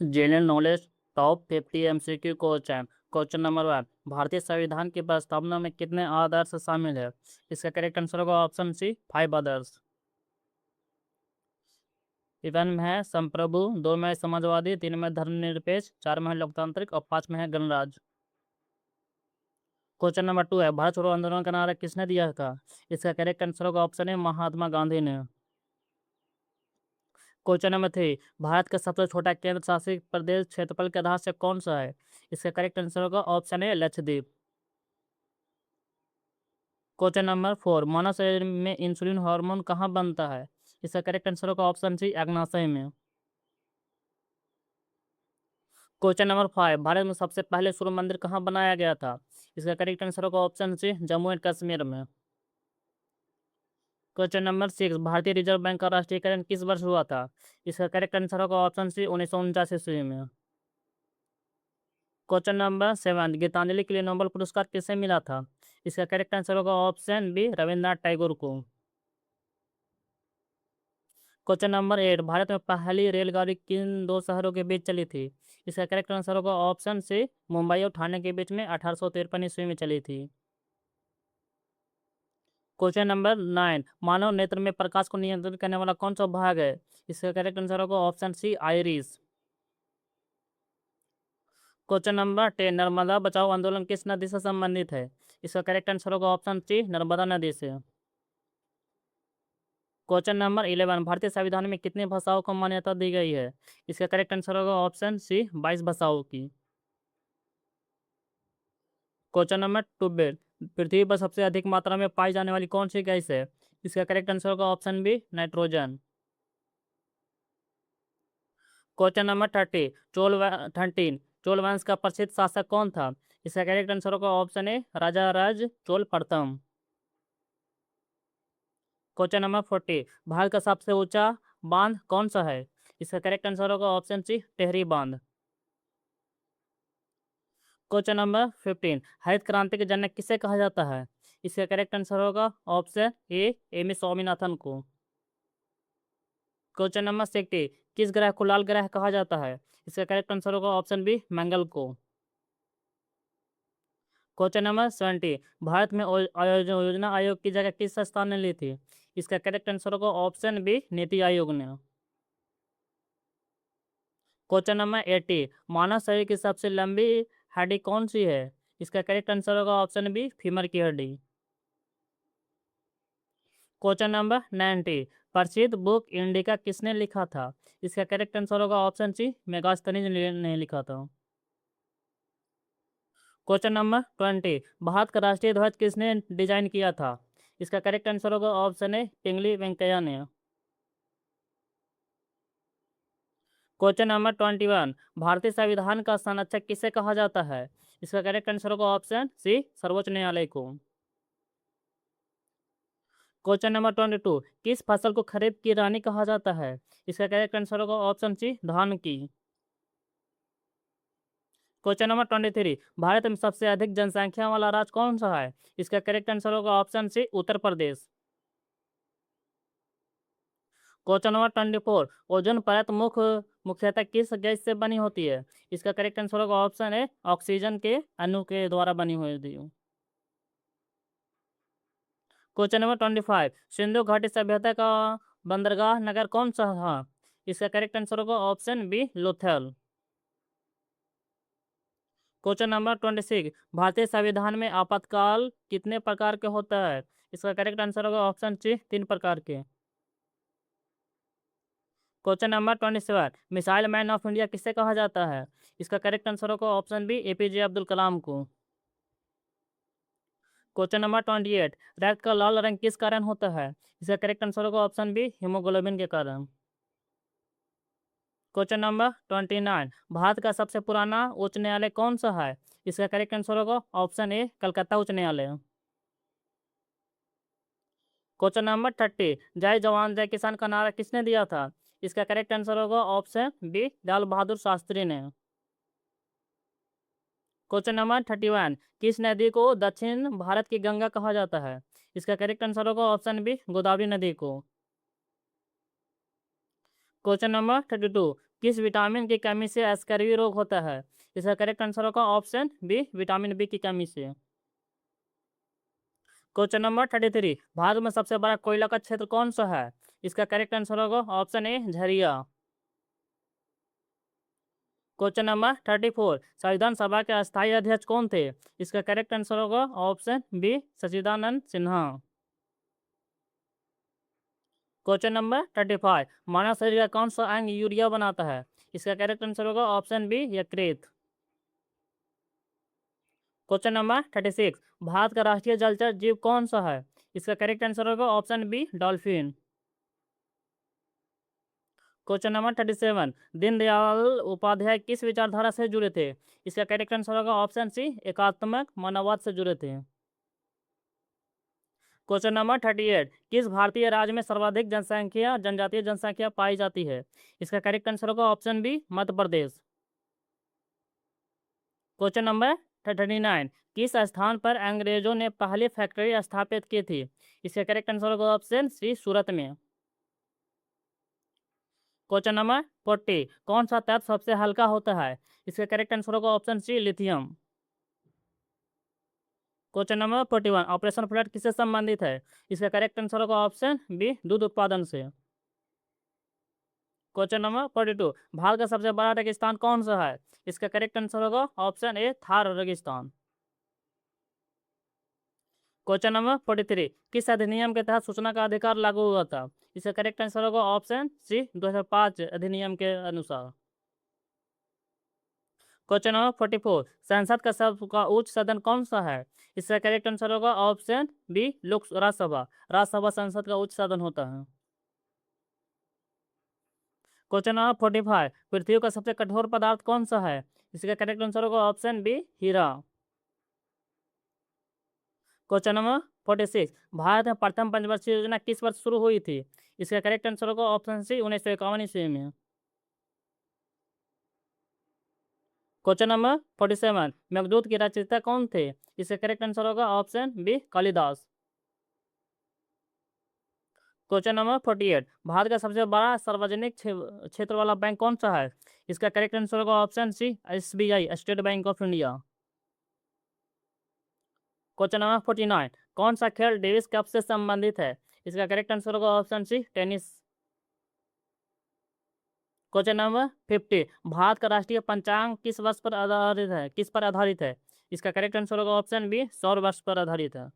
General knowledge top 50 MCQ question. Question number 1, भारतीय संविधान की प्रस्तावना में कितने आदर्श शामिल है? इसका करेक्ट आंसर होगा ऑप्शन सी 5 आदर्श। 1 में है संप्रभु, 2 में है समाजवादी, 3 में धर्मनिरपेक्ष, 4 में है लोकतांत्रिक और 5 में है गणराज्य। क्वेश्चन नंबर 2 है, भारत छोड़ो आंदोलन का नारा किसने दिया था? इसका करेक्ट आंसर होगा ऑप्शन है महात्मा गांधी ने। क्वेश्चन नंबर 3, भारत का सबसे छोटा केंद्र शासित प्रदेश क्षेत्रफल के आधार से कौन सा है? इसका करेक्ट आंसर होगा ऑप्शन है लक्षद्वीप। क्वेश्चन नंबर 4, मानव शरीर में इंसुलिन हार्मोन कहाँ बनता है? इसका करेक्ट आंसर होगा ऑप्शन सी अग्नाशय में। क्वेश्चन नंबर 5, भारत में सबसे पहले सूर्य मंदिर कहाँ बनाया गया था? इसका करेक्ट आंसर होगा option C Jammu and Kashmir में। क्वेश्चन नंबर 6, भारतीय रिजर्व बैंक का राष्ट्रीयकरण किस वर्ष हुआ था? इसका करेक्ट आंसर होगा ऑप्शन सी 1949 ईस्वी में। क्वेश्चन नंबर 7, गीतांजलि के लिए नोबेल पुरस्कार किसे मिला था? इसका करेक्ट आंसर होगा ऑप्शन बी रविन्द्रनाथ टैगोर को। क्वेश्चन नंबर 8, भारत में पहली रेलगाड़ी किन दो शहरों के बीच चली थी? इसका करेक्ट आंसर होगा ऑप्शन सी मुंबई और ठाणे के बीच में 1853 ईस्वी में चली थी। क्वेश्चन नंबर 9, मानव नेत्र में प्रकाश को नियंत्रित करने वाला कौन सा भाग है? इसका करेक्ट आंसर होगा option C iris. Question number 10, Narmada Bachao Andolan किस नदी से संबंधित है? इसका करेक्ट आंसर होगा ऑप्शन सी नर्मदा नदी से। क्वेश्चन नंबर 11, भारतीय संविधान में कितनी भाषाओं को मान्यता दी गई है? इसका करेक्ट आंसर होगा ऑप्शन सी 22 भाषाओं की। क्वेश्चन नंबर 12, पृथ्वी पर सबसे अधिक मात्रा में पाई जाने वाली कौन सी गैस है? इसका करेक्ट आंसर होगा option B nitrogen. Question number 13, Chola वंश का प्रसिद्ध शासक कौन था? इसका करेक्ट आंसर होगा ऑप्शन ए राजा राज चोल प्रथम। क्वेश्चन नंबर 14, भारत का सबसे ऊंचा बांध कौन सा है? इसका करेक्ट आंसर होगा ऑप्शन सी टेहरी बांध। क्वेश्चन नंबर 15, हरित क्रांति के जनक किसे कहा जाता है? इसका करेक्ट आंसर होगा option A M S Swaminathan को। क्वेश्चन नंबर 16, किस ग्रह को लाल ग्रह कहा जाता है? इसका करेक्ट आंसर होगा ऑप्शन बी मंगल को। क्वेश्चन नंबर 17, भारत में योजना आयोग की जगह किस संस्थान ने ली थी? इसका करेक्ट आंसर होगा ऑप्शन बी नीति आयोग ने। क्वेश्चन नंबर 80, मानव शरीर की सबसे लंबी हड्डी कौन सी है? इसका करेक्ट आंसर होगा ऑप्शन बी फीमर की हड्डी। क्वेश्चन नंबर 90, प्रसिद्ध बुक इंडिका किसने लिखा था? इसका करेक्ट आंसर होगा ऑप्शन सी मेगास्थनीज ने लिखा था। क्वेश्चन नंबर 20, भारत का राष्ट्रीय ध्वज किसने डिजाइन किया था? इसका करेक्ट आंसर होगा ऑप्शन ए पिंगली वेंकैया ने। क्वेश्चन नंबर 21, भारतीय संविधान का संरक्षक किसे कहा जाता है? इसका करेक्ट आंसर होगा ऑप्शन सी सर्वोच्च न्यायालय को। क्वेश्चन नंबर 22, किस फसल को खरीफ की रानी कहा जाता है? इसका करेक्ट आंसर होगा ऑप्शन सी धान की। क्वेश्चन नंबर 23, भारत में सबसे अधिक जनसंख्या वाला राज्य कौन सा है? इसका करेक्ट आंसर होगा ऑप्शन सी Uttar Pradesh. Question number 24, ozone परत मुख्यतः किस गैस से बनी होती है? इसका करेक्ट आंसर होगा ऑप्शन ए ऑक्सीजन के अणु के द्वारा बनी हुई होती है। क्वेश्चन नंबर 25, सिंधु घाटी सभ्यता का बंदरगाह नगर कौन सा था? इसका करेक्ट आंसर होगा option B Lothal. Question number 26, भारतीय संविधान में आपातकाल कितने प्रकार के होता है? इसका करेक्ट आंसर होगा ऑप्शन सी 3 प्रकार के। Question number 27, missile man of India किसे कहा जाता है? इसका करेक्ट आंसर होगा option B APJ Abdul Kalam को। क्वेश्चन नंबर 28, रक्त का लाल रंग किस कारण होता है? इसका करेक्ट आंसर होगा ऑप्शन बी हीमोग्लोबिन के कारण। क्वेश्चन नंबर 29, भारत का सबसे पुराना उच्च न्यायालय कौन सा है? इसका करेक्ट आंसर होगा ऑप्शन ए कलकत्ता उच्च न्यायालय। क्वेश्चन नंबर 30, जय जवान जय किसान का नारा किसने दिया था? इसका करेक्ट आंसर होगा ऑप्शन बी लाल बहादुर शास्त्री ने। क्वेश्चन नंबर 31, किस नदी को दक्षिण भारत की गंगा कहा जाता है? इसका करेक्ट आंसर होगा ऑप्शन बी गोदावरी नदी को। क्वेश्चन नंबर 32, किस विटामिन की कमी से स्कर्वी रोग होता है? इसका करेक्ट आंसर होगा ऑप्शन बी, विटामिन बी की कमी से। क्वेश्चन नंबर 33, भारत में सबसे बड़ा कोयला का क्षेत्र कौन सा है? इसका करेक्ट आंसर होगा option A, Jharia. Question number 34, संविधान सभा के अस्थायी अध्यक्ष कौन थे? इसका करेक्ट आंसर होगा option B, Sachchidananda Sinha. Question number 35, मानव शरीर का कौन सा अंग यूरिया बनाता है? इसका करेक्ट आंसर होगा ऑप्शन बी, यकृत। क्वेश्चन नंबर 36, भारत का राष्ट्रीय जलचर जीव कौन सा है? इसका करेक्ट आंसर होगा option B, dolphin. Question number 37, Deendayal Upadhyay किस विचारधारा से जुड़े थे? इसका करेक्ट आंसर होगा ऑप्शन सी, एकात्मक मानववाद से जुड़े थे। क्वेश्चन नंबर 38, किस भारतीय राज्य में सर्वाधिक जनसंख्या जनजातीय जनसंख्या पाई जाती है? इसका करेक्ट आंसर होगा option B, Madhya Pradesh. Question number 39, किस स्थान पर अंग्रेजों ने पहली फैक्ट्री स्थापित की थी? इसका करेक्ट आंसर होगा ऑप्शन सी, सूरत में। क्वेश्चन नंबर 40, कौन सा तत्व सबसे हल्का होता है? इसका करेक्ट आंसर होगा option C, lithium. Question number 41, operation flood किससे संबंधित है? इसका करेक्ट आंसर होगा ऑप्शन बी, दूध उत्पादन से। क्वेश्चन नंबर 42, भारत का सबसे बड़ा रेगिस्तान कौन सा है? इसका करेक्ट आंसर होगा ऑप्शन ए, थार रेगिस्तान। क्वेश्चन नंबर 43, किस अधिनियम के तहत सूचना का अधिकार लागू हुआ था? इसका करेक्ट आंसर होगा ऑप्शन सी, 2005 अधिनियम के अनुसार। क्वेश्चन नंबर 44, संसद का सबका उच्च सदन कौन सा है? इसका करेक्ट आंसर होगा ऑप्शन बी, लोक राज्यसभा। राज्यसभा संसद का उच्च सदन होता है। क्वेश्चन नंबर 45, पृथ्वी का सबसे कठोर पदार्थ कौन सा है? इसका करेक्ट आंसर होगा ऑप्शन बी, हीरा। क्वेश्चन नंबर 46, भारत में प्रथम पंचवर्षीय योजना किस वर्ष शुरू हुई थी? इसका करेक्ट आंसर होगा ऑप्शन सी, 1951 ईस्वी में। क्वेश्चन नंबर 47, मेघदूत के रचयिता कौन थे? इसका करेक्ट आंसर होगा option B, Kalidas. Question number 48, Bharat का सबसे बड़ा सार्वजनिक क्षेत्र वाला बैंक कौन सा है? इसका करेक्ट आंसर होगा option C, SBI, State Bank of India. Question number 49, कौन सा खेल डेविस कप से संबंधित है? इसका करेक्ट आंसर होगा option C, tennis. Question number 50, Bharat का राष्ट्रीय पंचांग किस वर्ष पर आधारित है? किस पर आधारित है? इसका करेक्ट आंसर होगा ऑप्शन बी, सौर वर्ष पर आधारित है।